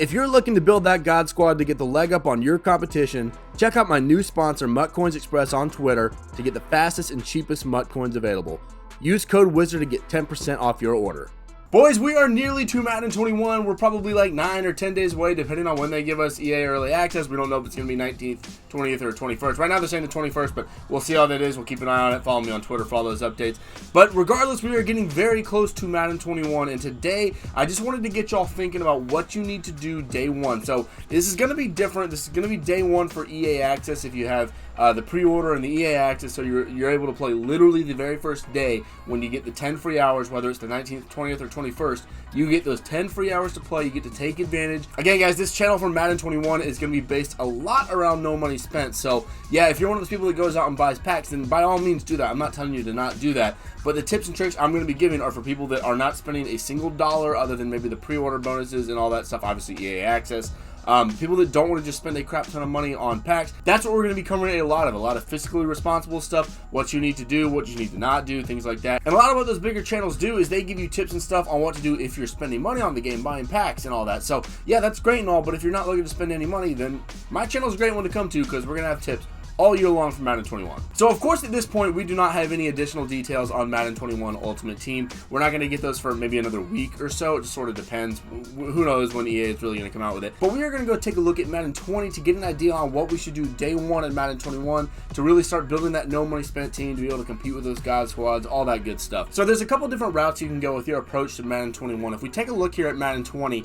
If you're looking to build that God Squad to get the leg up on your competition, check out my new sponsor MUT Coins Express on Twitter to get the fastest and cheapest MUT coins available. Use code WIZARD to get 10% off your order. Boys, we are nearly to Madden 21. We're probably like 9 or 10 days away, depending on when they give us EA Early Access. We don't know if it's going to be 19th, 20th, or 21st. Right now, they're saying the 21st, but we'll see how that is. We'll keep an eye on it. Follow me on Twitter for all those updates. But regardless, we are getting very close to Madden 21, and today, I just wanted to get y'all thinking about what you need to do day one. So, this is going to be different. This is going to be day one for EA Access if you have the pre-order and the EA Access, so you're able to play literally the very first day when you get the 10 free hours, whether it's the 19th, 20th, or 21st. You get those 10 free hours to play. You get to take advantage. Again, guys, this channel for Madden 21 is going to be based a lot around no money spent. So, yeah, if you're one of those people that goes out and buys packs, then by all means do that. I'm not telling you to not do that. But the tips and tricks I'm going to be giving are for people that are not spending a single dollar other than maybe the pre-order bonuses and all that stuff, obviously EA Access. People that don't want to just spend a crap ton of money on packs. That's what we're going to be covering a lot of fiscally responsible stuff, what you need to do, what you need to not do, things like that. And a lot of what those bigger channels do is they give you tips and stuff on what to do if you're spending money on the game, buying packs and all that. So yeah, that's great and all, but if you're not looking to spend any money, then my channel is a great one to come to because we're going to have tips all year long for Madden 21. So of course at this point we do not have any additional details on Madden 21 Ultimate Team. We're not going to get those for maybe another week or so. It just sort of depends. Who knows when EA is really going to come out with it. But we are going to go take a look at Madden 20 to get an idea on what we should do day one in Madden 21 to really start building that no money spent team to be able to compete with those God Squads, all that good stuff. So there's a couple different routes you can go with your approach to Madden 21. If we take a look here at Madden 20,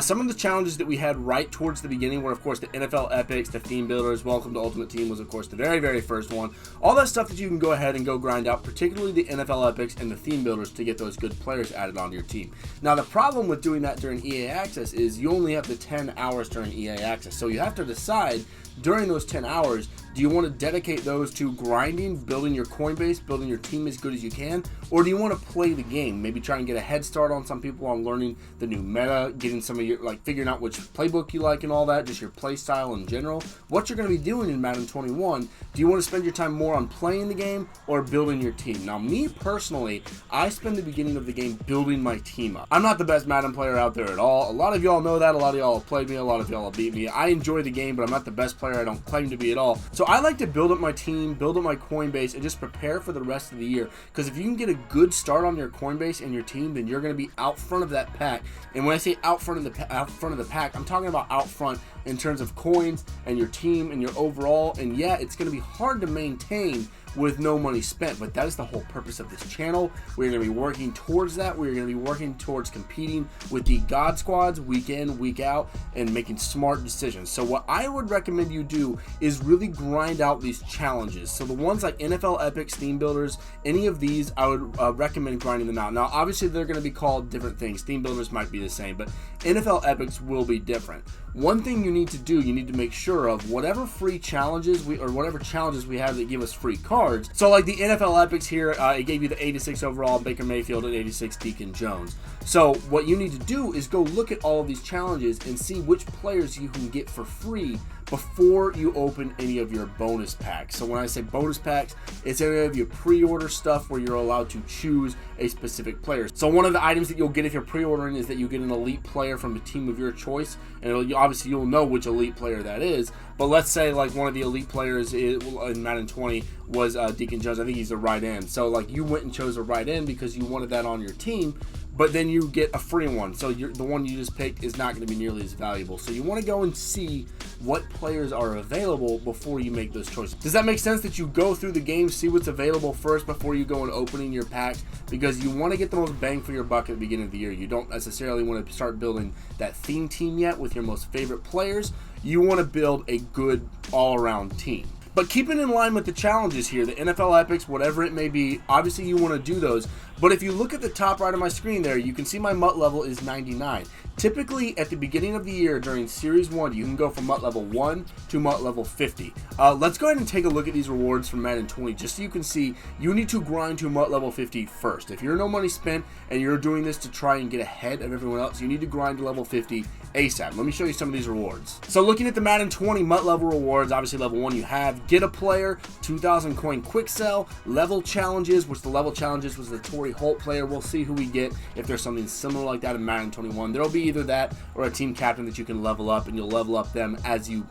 some of the challenges that we had right towards the beginning were of course the NFL Epics, the Theme Builders, Welcome to Ultimate Team was of course the very first one. All that stuff that you can go ahead and go grind out, particularly the NFL Epics and the Theme Builders to get those good players added onto your team. Now the problem with doing that during EA Access is you only have the 10 hours during EA Access. So you have to decide during those 10 hours, do you want to dedicate those to grinding, building your coin base, building your team as good as you can, or do you want to play the game? Maybe try and get a head start on some people on learning the new meta, getting some of your, figuring out which playbook you like and all that, just your play style in general. What you're going to be doing in Madden 21, do you want to spend your time more on playing the game or building your team? Now, me personally, I spend the beginning of the game building my team up. I'm not the best Madden player out there at all. A lot of y'all know that. A lot of y'all have played me. A lot of y'all have beat me. I enjoy the game, but I'm not the best player. I don't claim to be at all. So I like to build up my team, build up my coin base, and just prepare for the rest of the year. Because if you can get a good start on your coin base and your team, then you're going to be out front of that pack. And when I say out front of the pack, I'm talking about out front in terms of coins and your team and your overall. And yeah, it's going to be hard to maintain with no money spent, but that is the whole purpose of this channel. We're going to be working towards that. We're going to be working towards competing with the God Squads week in, week out, and making smart decisions. So what I would recommend you do is really grind out these challenges. So the ones like NFL Epics, Theme Builders, any of these, I would recommend grinding them out. Now, obviously, they're going to be called different things. Theme Builders might be the same, but NFL Epics will be different. One thing you need to do, you need to make sure of whatever free challenges whatever challenges we have that give us free cards. So like the NFL Epics here, it gave you the 86 overall Baker Mayfield and 86 Deacon Jones. So what you need to do is go look at all of these challenges and see which players you can get for free before you open any of your bonus packs. So when I say bonus packs, it's any of your pre-order stuff where you're allowed to choose a specific player. So one of the items that you'll get if you're pre-ordering is that you get an elite player from a team of your choice, and obviously you'll know which elite player that is. But let's say like one of the elite players in Madden 20 was Deacon Jones. I think he's a right end. So like you went and chose a right end because you wanted that on your team, but then you get a free one. So the one you just picked is not going to be nearly as valuable. So you want to go and see what players are available before you make those choices. Does that make sense that you go through the game, see what's available first before you go and opening your packs? Because you want to get the most bang for your buck at the beginning of the year. You don't necessarily want to start building that theme team yet with your most favorite players. You want to build a good all-around team. But keeping in line with the challenges here, the NFL Epics, whatever it may be, obviously you want to do those. But if you look at the top right of my screen there, you can see my MUT level is 99. Typically, at the beginning of the year during Series 1, you can go from MUT level 1 to MUT level 50. Let's go ahead and take a look at these rewards from Madden 20, just so you can see you need to grind to MUT level 50 first. If you're no money spent and you're doing this to try and get ahead of everyone else, you need to grind to level 50 ASAP. Let me show you some of these rewards. So looking at the Madden 20 MUT level rewards, obviously level 1 you have get a player, 2,000 coin quick sell, level challenges, which the level challenges was the Torrey Holt player. We'll see who we get if there's something similar like that in Madden 21. There'll be either that or a team captain that you can level up, and you'll level up them as you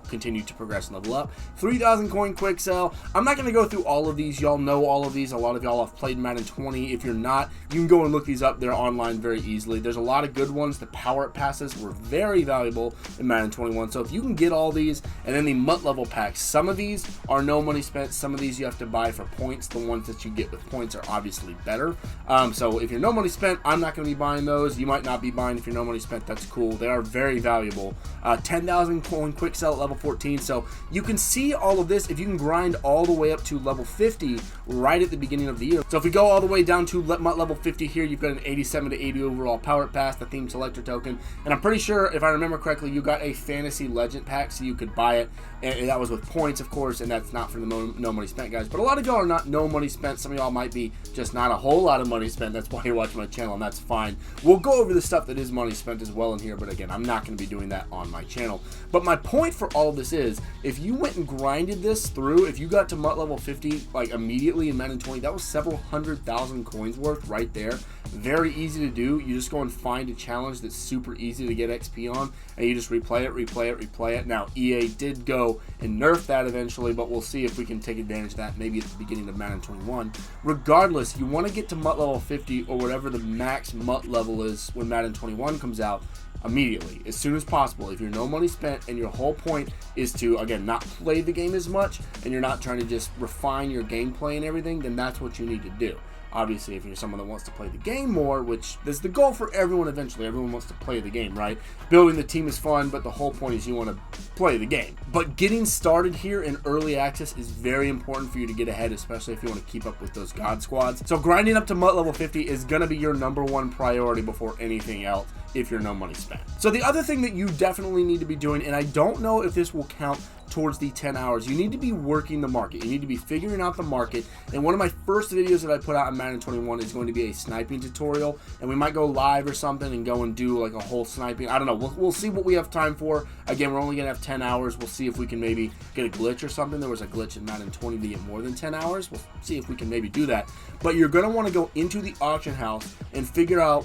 continue to progress and level up. 3,000 coin quick sell. I'm not going to go through all of these. Y'all know all of these. A lot of y'all have played Madden 20. If you're not, you can go and look these up. They're online very easily. There's a lot of good ones. The power-up passes were very valuable in Madden 21. So if you can get all these, and then the MUT level packs, some of these are no money spent. Some of these you have to buy for points. The ones that you get with points are obviously better. So if you're no money spent, I'm not going to be buying those. You might not be buying if you're no money spent. That's cool. They are very valuable. 10,000 coin quick sell at level 14. So you can see all of this if you can grind all the way up to level 50 right at the beginning of the year. So if we go all the way down to MUT level 50 here, you've got an 87 to 80 overall power pass, the theme selector token, and I'm pretty sure, if I remember correctly, you got a fantasy legend pack, so you could buy it, and that was with points, of course, and that's not for the no money spent guys. But a lot of y'all are not no money spent. Some of y'all might be just not a whole lot of money spent. That's why you're watching my channel, and that's fine. We'll go over the stuff that is money spent as well in here, but again, I'm not going to be doing that on my channel. But my point for all of this is, if you went and grinded this through, if you got to MUT level 50 like immediately in Madden 20, that was several 100,000 coins worth right there. Very easy to do. You just go and find a challenge that's super easy to get XP on, and you just replay it. Now, EA did go and nerf that eventually, but we'll see if we can take advantage of that maybe at the beginning of Madden 21. Regardless, you want to get to MUT level 50 or whatever the max MUT level is when Madden 21 comes out immediately, as soon as possible. If you're no money spent and your whole point is to, again, not play the game as much, and you're not trying to just refine your gameplay and everything, then that's what you need to do. Obviously, if you're someone that wants to play the game more, which is the goal for everyone eventually, everyone wants to play the game, right? Building the team is fun, but the whole point is you want to play the game. But getting started here in early access is very important for you to get ahead, especially if you want to keep up with those God squads. So grinding up to MUT level 50 is going to be your #1 priority before anything else if you're no money spent. So the other thing that you definitely need to be doing, and I don't know if this will count towards the 10 hours, you need to be working the market. You need to be figuring out the market. And one of my first videos that I put out in Madden 21 is going to be a sniping tutorial, and we might go live or something and go and do like a whole sniping. I don't know. We'll see what we have time for. Again, we're only gonna have 10 hours. We'll see if we can maybe get a glitch or something. There was a glitch in Madden 20 to get more than 10 hours. We'll see if we can maybe do that. But you're gonna want to go into the auction house and figure out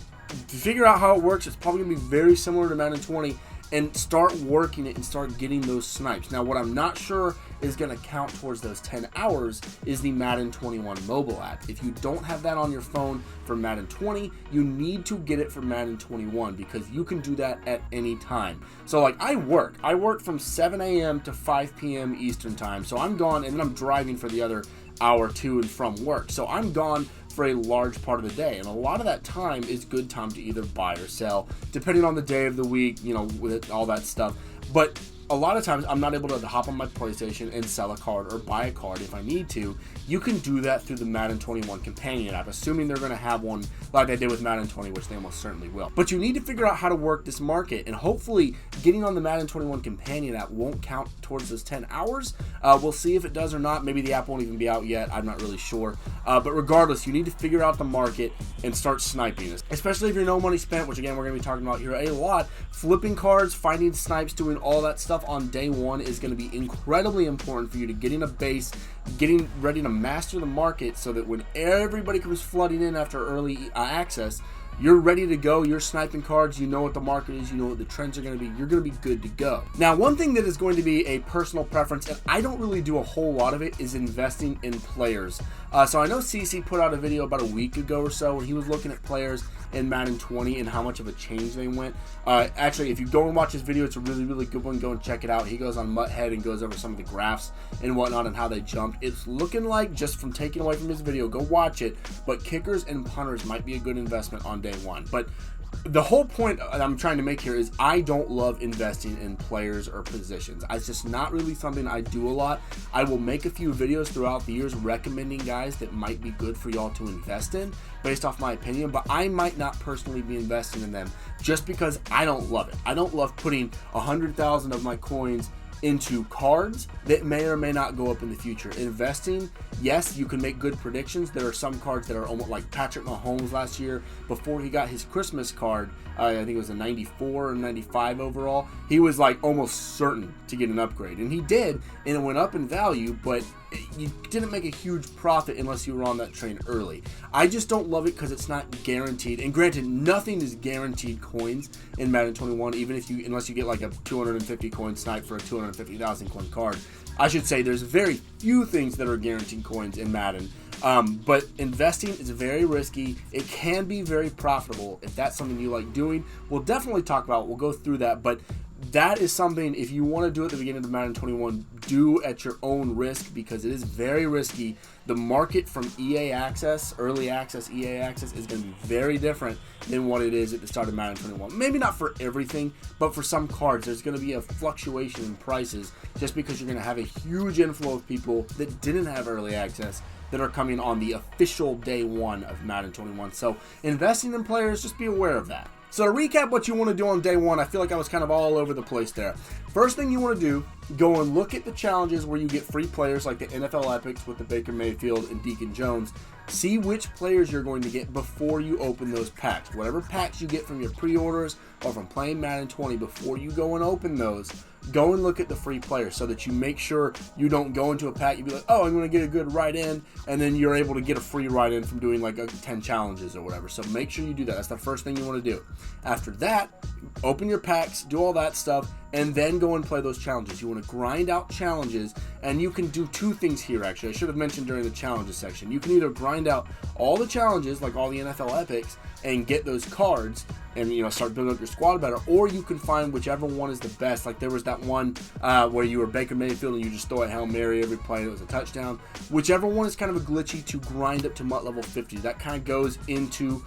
how it works. It's probably gonna be very similar to Madden 20, and start working it and start getting those snipes. Now, what I'm not sure is going to count towards those 10 hours is the Madden 21 mobile app. If you don't have that on your phone for Madden 20, you need to get it for Madden 21, because you can do that at any time. So like I work from 7 a.m. to 5 p.m. Eastern time. So I'm gone, and then I'm driving for the other hour to and from work. So I'm gone for a large part of the day, and a lot of that time is good time to either buy or sell, depending on the day of the week, with all that stuff. But a lot of times I'm not able to hop on my PlayStation and sell a card or buy a card if I need to. You can do that through the Madden 21 companion app, assuming they're going to have one like they did with Madden 20, which they almost certainly will. But you need to figure out how to work this market, and hopefully getting on the Madden 21 companion app won't count towards those 10 hours. We'll see if it does or not. Maybe the app won't even be out yet. I'm not really sure. But regardless, you need to figure out the market and start sniping this, especially if you're no money spent, which again, we're going to be talking about here a lot. Flipping cards, finding snipes, doing all that stuff on day one is going to be incredibly important for you to getting a base, getting ready to master the market, so that when everybody comes flooding in after early access, you're ready to go. You're sniping cards. You know what the market is. You know what the trends are going to be. You're going to be good to go. Now, one thing that is going to be a personal preference, and I don't really do a whole lot of it, is investing in players. So I know CC put out a video about a week ago or so where he was looking at players in Madden 20 and how much of a change they went. Actually, if you go and watch his video, it's a really, really good one. Go and check it out. He goes on Mutthead and goes over some of the graphs and whatnot and how they jumped. It's looking like, just from taking away from his video, go watch it, but kickers and punters might be a good investment on day one. But the whole point I'm trying to make here is I don't love investing in players or positions. It's just not really something I do a lot. I will make a few videos throughout the years recommending guys that might be good for y'all to invest in based off my opinion, but I might not personally be investing in them just because I don't love it. I don't love putting 100,000 of my coins into cards that may or may not go up in the future. Investing, yes, you can make good predictions. There are some cards that are almost like Patrick Mahomes last year before he got his Christmas card. I think it was a 94 or 95 overall. He was like almost certain to get an upgrade, and he did, and it went up in value, but you didn't make a huge profit unless you were on that train early. I just don't love it because it's not guaranteed. And granted, nothing is guaranteed coins in Madden 21, even if unless you get like a 250 coin snipe for a 250,000 coin card. I should say there's very few things that are guaranteed coins in Madden. But investing is very risky. It can be very profitable if that's something you like doing. We'll definitely talk about it. We'll go through that, but that is something, if you want to do it at the beginning of Madden 21, do at your own risk, because it is very risky. The market from EA Access, early access, EA Access, is going to be very different than what it is at the start of Madden 21. Maybe not for everything, but for some cards, there's going to be a fluctuation in prices just because you're going to have a huge inflow of people that didn't have early access that are coming on the official day one of Madden 21. So investing in players, just be aware of that. So to recap what you want to do on day one, I feel like I was kind of all over the place there. First thing you want to do, go and look at the challenges where you get free players like the NFL Epics with the Baker Mayfield and Deacon Jones. See which players you're going to get before you open those packs. Whatever packs you get from your pre-orders or from playing Madden 20, before you go and open those, go and look at the free players so that you make sure you don't go into a pack, you be like, oh, I'm going to get a good write-in, and then you're able to get a free write-in from doing like 10 challenges or whatever. So make sure you do that. That's the first thing you want to do. After that, open your packs, do all that stuff, and then go and play those challenges. You want to grind out challenges, and you can do two things here, actually. I should have mentioned during the challenges section. You can either grind out all the challenges, like all the NFL Epics, and get those cards and, you know, start building up your squad better, or you can find whichever one is the best. Like there was that one where you were Baker Mayfield and you just throw a Hail Mary every play and it was a touchdown. Whichever one is kind of a glitchy to grind up to MUT level 50. That kind of goes into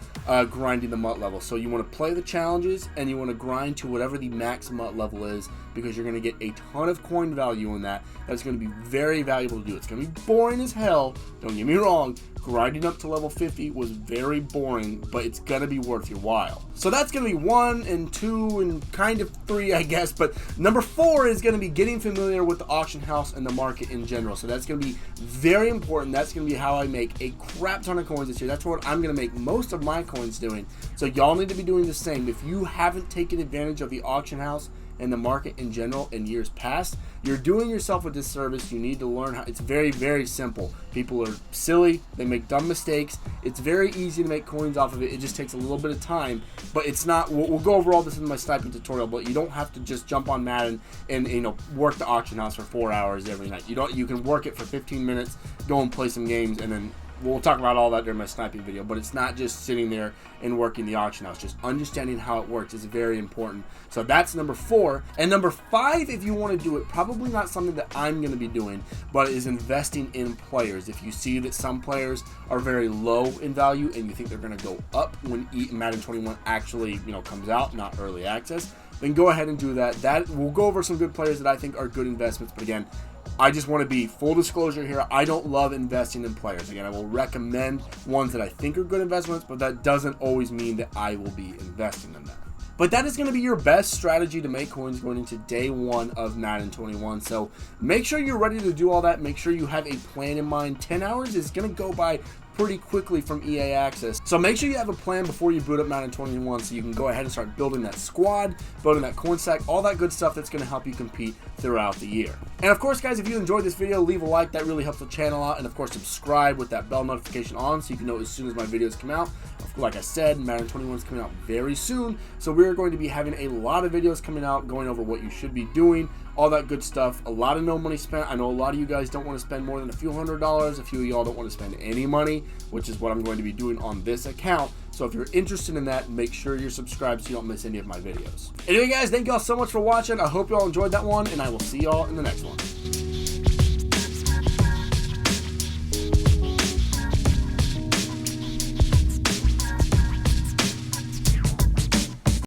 grinding the MUT level. So you want to play the challenges and you want to grind to whatever the max MUT level is, because you're going to get a ton of coin value in that. That's going to be very valuable to do. It's going to be boring as hell, don't get me wrong. Grinding up to level 50 was very boring, but it's going to be worth your while. So that's going to be 1 and 2 and kind of 3, I guess. But number 4 is going to be getting familiar with the auction house and the market in general. So that's going to be very important. That's going to be how I make a crap ton of coins this year. That's what I'm going to make most of my coins doing. So y'all need to be doing the same. If you haven't taken advantage of the auction house and the market in general in years past, you're doing yourself a disservice. You need to learn how. It's very, very simple. People are silly. They make dumb mistakes. It's very easy to make coins off of it. It just takes a little bit of time, but it's not. We'll go over all this in my sniping tutorial, but you don't have to just jump on Madden and, you know, work the auction house for 4 hours every night. You can work it for 15 minutes, go and play some games, and then we'll talk about all that during my sniping video. But it's not just sitting there and working the auction house. Just understanding how it works is very important. So that's number 4. And number 5, if you want to do it, probably not something that I'm going to be doing, but is investing in players. If you see that some players are very low in value and you think they're going to go up when Madden 21 actually, you know, comes out, not early access, then go ahead and do that. We'll go over some good players that I think are good investments. But again, I just want to be full disclosure here. I don't love investing in players. Again, I will recommend ones that I think are good investments, but that doesn't always mean that I will be investing in them. But that is going to be your best strategy to make coins going into day 1 of Madden 21. So make sure you're ready to do all that. Make sure you have a plan in mind. 10 hours is going to go by pretty quickly from EA Access. So make sure you have a plan before you boot up Madden 21 so you can go ahead and start building that squad, building that coin stack, all that good stuff that's going to help you compete throughout the year. And of course, guys, if you enjoyed this video, leave a like. That really helps the channel out. And of course, subscribe with that bell notification on so you can know as soon as my videos come out. Like I said, Madden 21 is coming out very soon, so we're going to be having a lot of videos coming out going over what you should be doing, all that good stuff. A lot of no money spent. I know a lot of you guys don't want to spend more than a few $100s. A few of y'all don't want to spend any money, which is what I'm going to be doing on this account. So if you're interested in that, make sure you're subscribed so you don't miss any of my videos. Anyway, guys, thank y'all so much for watching. I hope y'all enjoyed that one, and I will see y'all in the next one.